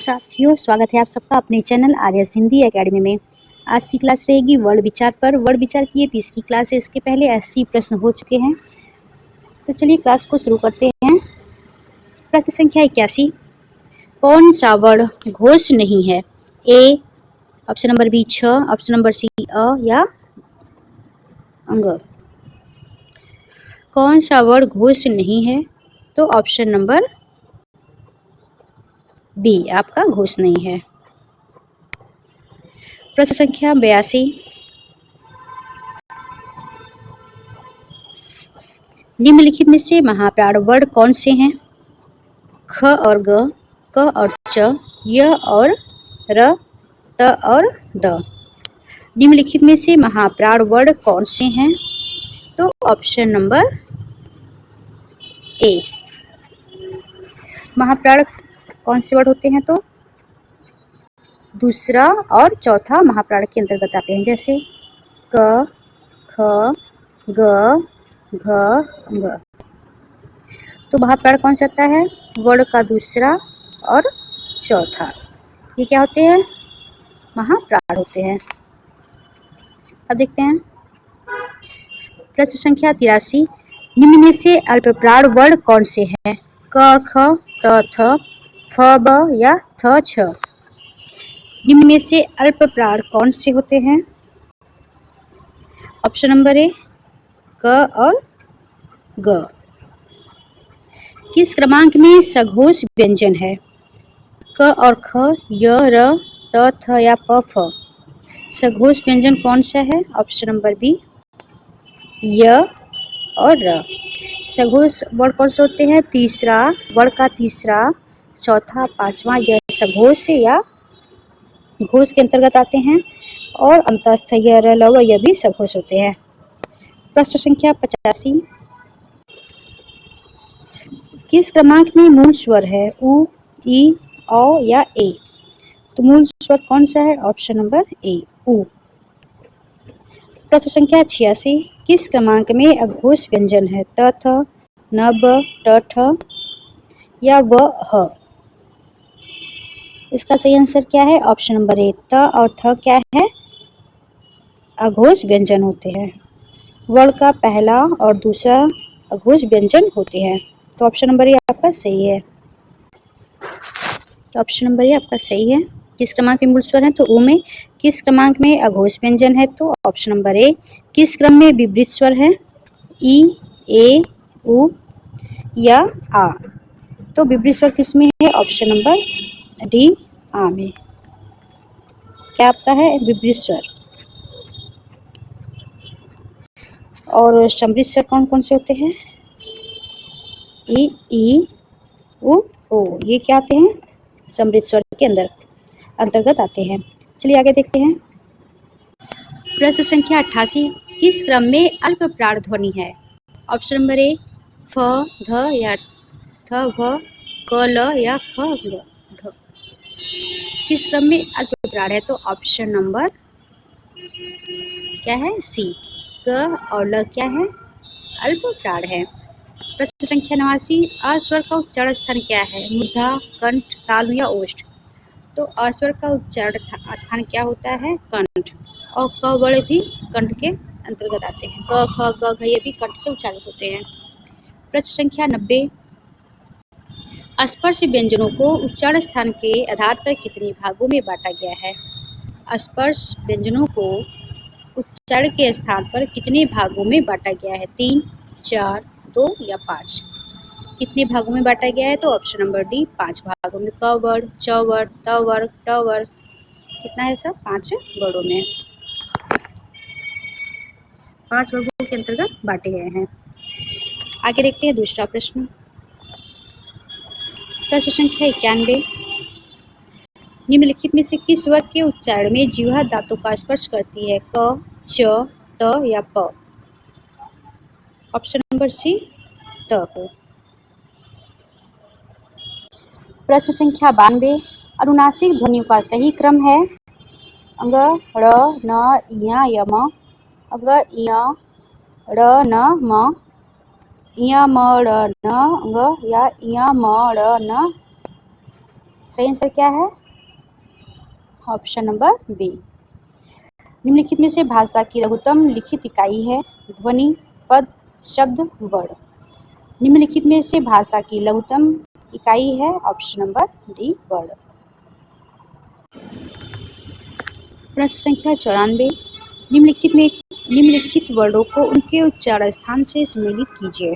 साथियों, स्वागत है आप सबका अपने चैनल आर्यस हिंदी एकेडमी में। आज की क्लास रहेगी वर्ड विचार पर। वर्ड विचार की ये तीसरी क्लास है। इसके पहले 80 प्रश्न हो चुके हैं। तो चलिए क्लास को शुरू करते हैं। प्रश्न संख्या 81। कौन सा वर्ड घोष नहीं है? ए, ऑप्शन नंबर बी छ, ऑप्शन नंबर सी अ या अंग। कौन सा वर्ड घोष नहीं है? तो ऑप्शन नंबर बी आपका घोष नहीं है। प्रश्न संख्या 82। निम्नलिखित में से महाप्राण वर्ड कौन से हैं? ख और ग, क और च, य और र, त और द। निम्नलिखित में से महाप्राण वर्ड कौन से हैं? तो ऑप्शन नंबर ए। महाप्राण कौन से वर्ड होते हैं? तो दूसरा और चौथा महाप्राण के अंतर्गत आते हैं, जैसे क, ख, ग, घ, ग। तो महाप्राण कौन सा होता है? वर्ड का दूसरा और चौथा, ये क्या होते हैं? महाप्राण होते हैं। अब देखते हैं प्रश्न संख्या 83। निम्न में से अल्पप्राण वर्ड कौन से हैं? क, ख, त, थ, फ, ब या थ, छ। निम्न में से अल्पप्राण कौन से होते हैं? ऑप्शन नंबर ए, क और ग। किस क्रमांक में सघोष व्यंजन है? क और ख, य, र, त, थ या प, फ। सघोष व्यंजन कौन सा है? ऑप्शन नंबर बी, य और र। सघोष वर्ड कौन से होते हैं? तीसरा, वर्ड का तीसरा, चौथा, पांचवा, यह सघोष या घोष के अंतर्गत आते हैं, और अंतस्थ य, र, ल, व यह भी सघोष होते हैं। प्रश्न संख्या 85। किस क्रमांक में मूल स्वर है? उ, ई, औ या ए। तो मूल स्वर कौन सा है? ऑप्शन नंबर ए, उ। प्रश्न संख्या 86। किस क्रमांक में अघोष व्यंजन है? त, थ, न, ब, ट, ठ या व, ह। इसका सही आंसर क्या है? ऑप्शन नंबर ए, त और थ क्या है? अघोष व्यंजन होते हैं। वर्ड का पहला और दूसरा अघोष व्यंजन होते हैं। तो ऑप्शन नंबर ए आपका सही है। तो ऑप्शन नंबर ए आपका सही है। किस क्रमांक में मूल स्वर है? तो उ में। किस क्रमांक में अघोष व्यंजन है? तो ऑप्शन नंबर ए। किस क्रम में विपरीत स्वर है? ई, ए, उ या आ। तो विपरीत स्वर किस में है? ऑप्शन नंबर डी, आ में। क्या आपका है? विपरीत स्वर। और समृद्ध स्वर कौन कौन से होते हैं? ई, उ, ओ, ये क्या आते हैं? समृद्ध स्वर के अंतर्गत आते हैं। चलिए आगे देखते हैं। प्रश्न संख्या 88। किस क्रम में अल्पप्राण ध्वनि है? ऑप्शन नंबर ए, फ, ध या ठ, भ, क, ल या ख, ग, ढ। किस क्रम में अल्पप्राण है? तो ऑप्शन नंबर क्या है? सी, क और ल क्या है? अल्पप्राण है। प्रश्न संख्या 89। अस्वर का उच्चारण स्थान क्या है? मूर्धा, कंठ, तालु या ओष्ठ। तो अस्वर का उच्चारण स्थान क्या होता है? कंठ। और क वर्ण भी कंठ के अंतर्गत आते हैं। क, ख, ग, घ ये भी कंठ से उच्चारित होते हैं। प्रश्न संख्या 90। स्पर्श व्यंजनों को उच्चारण स्थान के आधार पर कितने भागों में बांटा गया है? स्पर्श व्यंजनों को उच्चारण के स्थान पर कितने भागों में बांटा गया है? 3, 4, 2 या 5। कितने भागों में बांटा गया है? तो ऑप्शन नंबर डी, 5 भागों में। क वर्ग, च वर्ग, त वर्ग, ट वर्ग, कितना है सब? 5 वर्गों में। 5 वर्गों के अंतर्गत बांटे गए हैं। आगे देखते हैं दूसरा प्रश्न। प्रश्न संख्या 91। निम्नलिखित में से किस वर्ग के उच्चारण में जिह्वा दांतों का स्पर्श करती है? क, च, त या प। ऑप्शन नंबर सी, त को। प्रश्न संख्या 92। अनुनासिक ध्वनियों का सही क्रम है? अंग, ड़, न, इया या म। अंग, इया, ड़, न, म। इया, म, ड़, न, अंग या इया, म, ड़, न। सही आंसर क्या है? Option number B. निम्नलिखित में से भाषा की लघुत्तम लिखित इकाई है? ध्वनि, पद, शब्द, वर्ण। निम्नलिखित में से भाषा की लघुत्तम इकाई है? ऑप्शन नंबर डी, वर्ण। प्रश्न संख्या 94। निम्नलिखित वर्णों को उनके उच्चारण स्थान से सुमेलित कीजिए।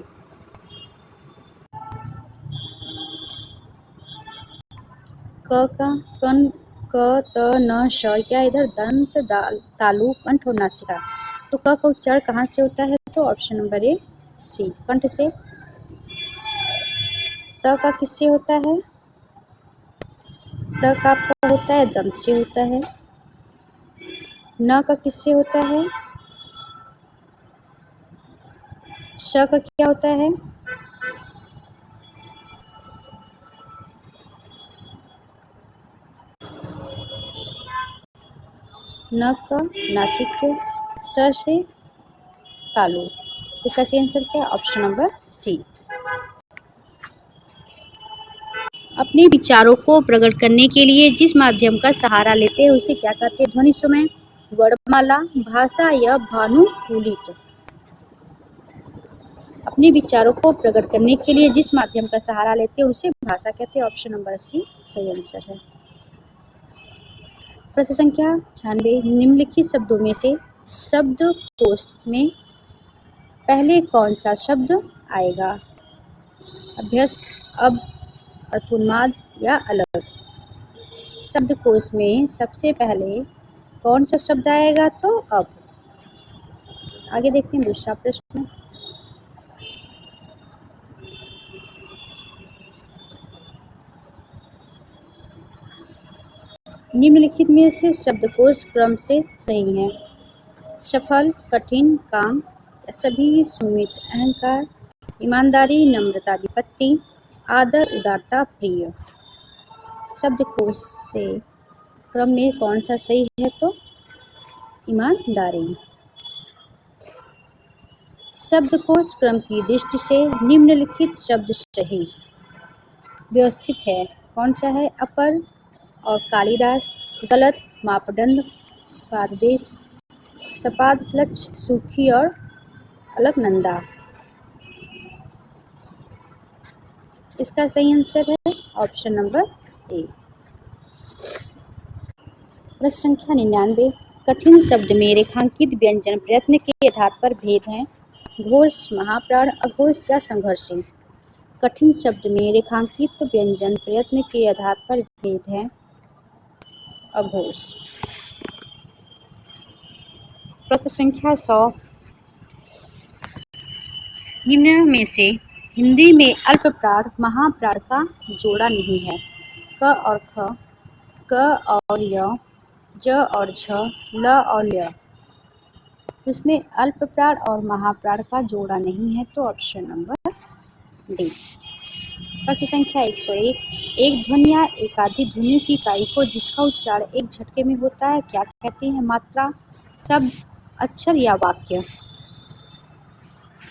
क का कन, क, त, न, श, या इधर दंत, तालु, कंठ और नासिका। तो क का उच्चारण कहाँ से होता है? तो ऑप्शन नंबर ए, सी, कंठ से। त का किससे होता है? त का आपका होता है दंत से होता है। न का किससे होता है? श का क्या होता है? न का नासिक से, स से तालु। इसका सही आंसर क्या है? Option number C. अपने विचारों को प्रकट करने के लिए जिस माध्यम का सहारा लेते हैं उसे क्या कहते हैं? ध्वनि सुमेल, वर्णमाला, भाषा या भानुकूलित। अपने विचारों को प्रकट करने के लिए जिस माध्यम का सहारा लेते हैं उसे भाषा कहते हैं। ऑप्शन नंबर सी सही आंसर है। प्रश्न संख्या 96। निम्नलिखित शब्दों में से शब्दकोश में पहले कौन सा शब्द आएगा? अभ्यस्त, अब, अर्थोन्माद या अलग। शब्दकोश में सबसे पहले कौन सा शब्द आएगा? तो अब। आगे देखते हैं दूसरा प्रश्न। निम्नलिखित में से शब्दकोश क्रम से सही है? सफल, कठिन, काम, सभी, सुमित, अहंकार, ईमानदारी, नम्रता, विपत्ति, आदर, उदारता, प्रिय। शब्दकोश से क्रम में कौन सा सही है? तो ईमानदारी। शब्दकोश क्रम की दृष्टि से निम्नलिखित शब्द सही व्यवस्थित है? कौन सा है? अपर और कालिदास, गलत, मापदंड, पाददेश, सपाद, लक्ष्य, सूखी और अलकनंदा। इसका सही आंसर है ऑप्शन नंबर ए। प्रश्न संख्या 99। कठिन शब्द में रेखांकित व्यंजन प्रयत्न के आधार पर भेद हैं? घोष, महाप्राण, अघोष या संघर्षी। कठिन शब्द में रेखांकित व्यंजन प्रयत्न के आधार पर भेद है? अघोष। प्रश्न संख्या 100। निम्न में से हिंदी में अल्प प्राण महाप्राण का जोड़ा नहीं है? क और ख, क और य, ज और झ, ल और य। तो इसमें अल्प प्राण और महाप्राण का जोड़ा नहीं है, तो ऑप्शन नंबर डी। प्रश्न संख्या 101। एक ध्वनि या एकाधिक ध्वनियों की इकाई को जिसका उच्चारण एक झटके में होता है क्या कहते हैं? मात्रा, शब्द, अक्षर या वाक्य।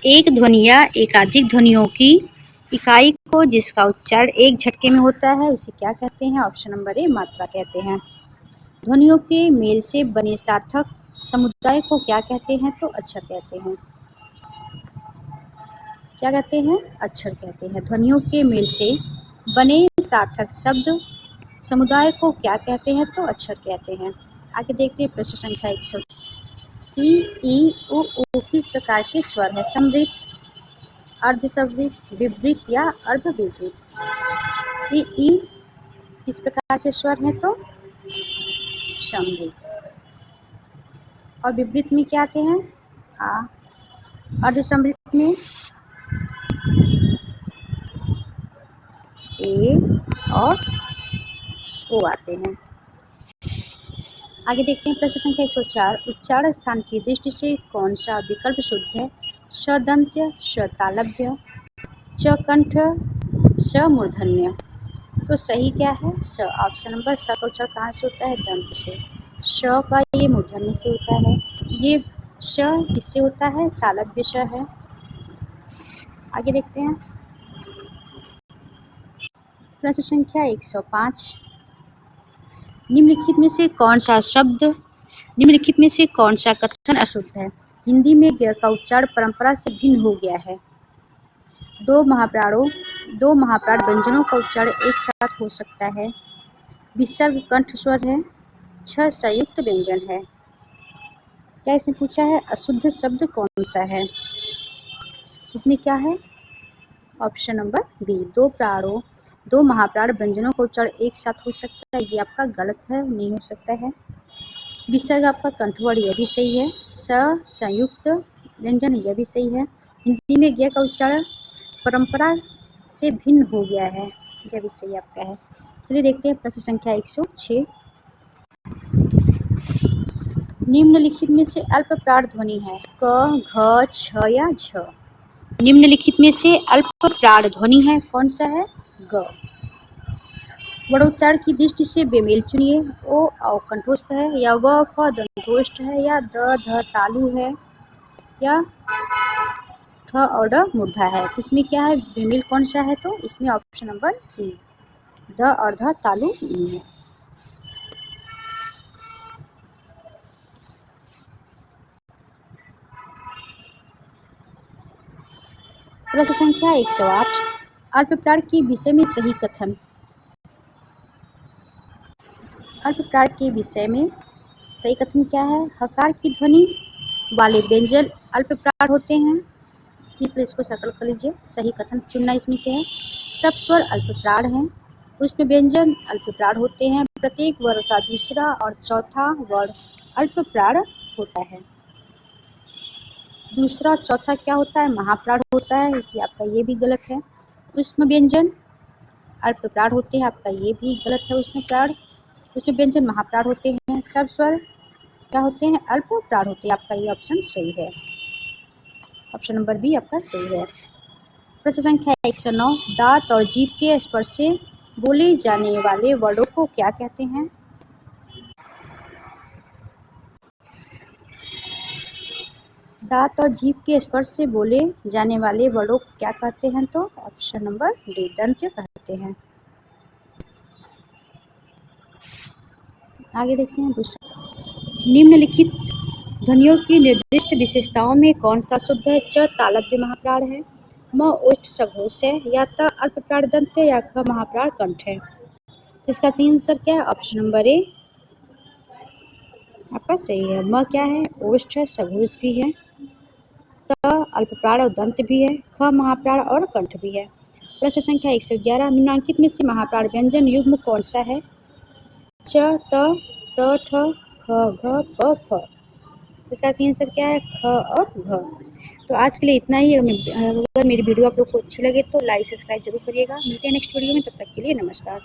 एक ध्वनि या एकाधिक ध्वनियों की इकाई को जिसका उच्चारण एक झटके में होता है उसे क्या कहते हैं? ऑप्शन नंबर ए, मात्रा कहते हैं। ध्वनियों के मेल से बने सार्थक समुदाय को क्या कहते हैं? तो अक्षर कहते हैं। क्या कहते हैं? अक्षर कहते हैं। ध्वनियों के मेल से बने सार्थक शब्द समुदाय को क्या कहते हैं? तो अक्षर कहते हैं। आगे देखते हैं प्रश्न संख्या 100। ई, उ, किस प्रकार के स्वर है? समृद्ध, अर्धसमृद्ध, विवृत या अर्धविवृत। ई किस प्रकार के स्वर हैं? तो समृद्ध। और विवृत में क्या आते हैं? आ। अर्धसमृद्ध में ए और ओ आते हैं। आगे देखते हैं प्रश्न संख्या 104। उच्चारण स्थान की दृष्टि से कौन सा विकल्प शुद्ध है? सदंत्य, सतालव्य, च कंठ, स मूर्धन्य। तो सही क्या है? स। ऑप्शन नंबर स का उच्चारण कहाँ से होता है? दंत से। श का ये मूर्धन्य से होता है। ये श किससे होता है? तालव्य श है। आगे देखते हैं प्रश्न संख्या 105। निम्नलिखित में से कौन सा कथन अशुद्ध है? हिंदी में ग का उच्चारण परंपरा से भिन्न हो गया है। दो महाप्राण व्यंजनों का उच्चारण एक साथ हो सकता है। विसर्ग कंठ स्वर है। 6 संयुक्त व्यंजन है। क्या इसने पूछा है? अशुद्ध शब्द कौन सा है? इसमें क्या है? ऑप्शन नंबर बी, दो महाप्राण व्यंजनों का उच्चारण एक साथ हो सकता है। ये आपका गलत है, नहीं हो सकता है। विसर्ग आपका कंठवर्ण, यह भी सही है। संयुक्त व्यंजन, यह भी सही है। हिंदी में ग का उच्चारण परंपरा से भिन्न हो गया है, यह भी सही आपका है। चलिए देखते हैं प्रश्न संख्या 106। निम्नलिखित में से अल्प प्राण ध्वनि है? क, घ, छ या झ? निम्नलिखित में से अल्प प्राण ध्वनि है, कौन सा है? ग। वड़ोच्चारण की दृष्टि से बेमेल चुनिए। ओ कंठस्थ है, या व फ दंतोष्ठ है, या द ध तालु है, या ठ और ड मूर्धा है। तो इसमें क्या है? बेमेल कौन सा है? तो इसमें ऑप्शन नंबर सी, द और ध तालु नहीं है। प्रश्न संख्या 108। अल्प प्राण के विषय में सही कथन। अल्प प्राण के विषय में सही कथन क्या है? हकार की ध्वनि वाले व्यंजन अल्प प्राण होते हैं। इसको सर्कल कर लीजिए, सही कथन चुनना इसमें से है। सब स्वर अल्प प्राण हैं। उसमें व्यंजन अल्प प्राण होते हैं। प्रत्येक वर्ण का दूसरा और चौथा वर्ण अल्प प्राण होता है। दूसरा और चौथा क्या होता है? महाप्राण होता है, इसलिए आपका ये भी गलत है। उसमें व्यंजन अल्प प्राण होते हैं, आपका ये भी गलत है। उसमें व्यंजन महाप्राण होते हैं। सब स्वर क्या होते हैं? अल्प प्राण होते हैं, आपका ये ऑप्शन सही है। ऑप्शन नंबर बी आपका सही है। प्रश्न संख्या 109। दांत और जीभ के स्पर्श से बोले जाने वाले वर्णों को क्या कहते हैं? दांत और जीभ के स्पर्श से बोले जाने वाले वर्णों को क्या कहते हैं? तो ऑप्शन नंबर डी, दंत कहते हैं। आगे देखते हैं दूसरा। निम्नलिखित ध्वनियों की निर्दिष्ट विशेषताओं में कौन सा शुद्ध है? च तालव्य महाप्राण है, म ओष्ठ सघोष है, या त अल्प प्राण दंत है, या ख महाप्राण कंठ है। इसका सही आंसर क्या है? ऑप्शन नंबर ए आपका सही है। म क्या है? ओष्ठ है, सघोष भी है, त अल्प प्राण और दंत भी है, ख महाप्राण और कंठ भी है। प्रश्न संख्या 111। निम्नलिखित में से महाप्राण व्यंजन युग्म कौन सा है? च, त, ट, ठ, ख, घ, प, फ। इसका सही आंसर क्या है? ख और घ। तो आज के लिए इतना ही। अगर मेरी वीडियो आप लोग को अच्छी लगे तो लाइक सब्सक्राइब जरूर करिएगा। मिलते हैं नेक्स्ट वीडियो में, तब तक के लिए नमस्कार।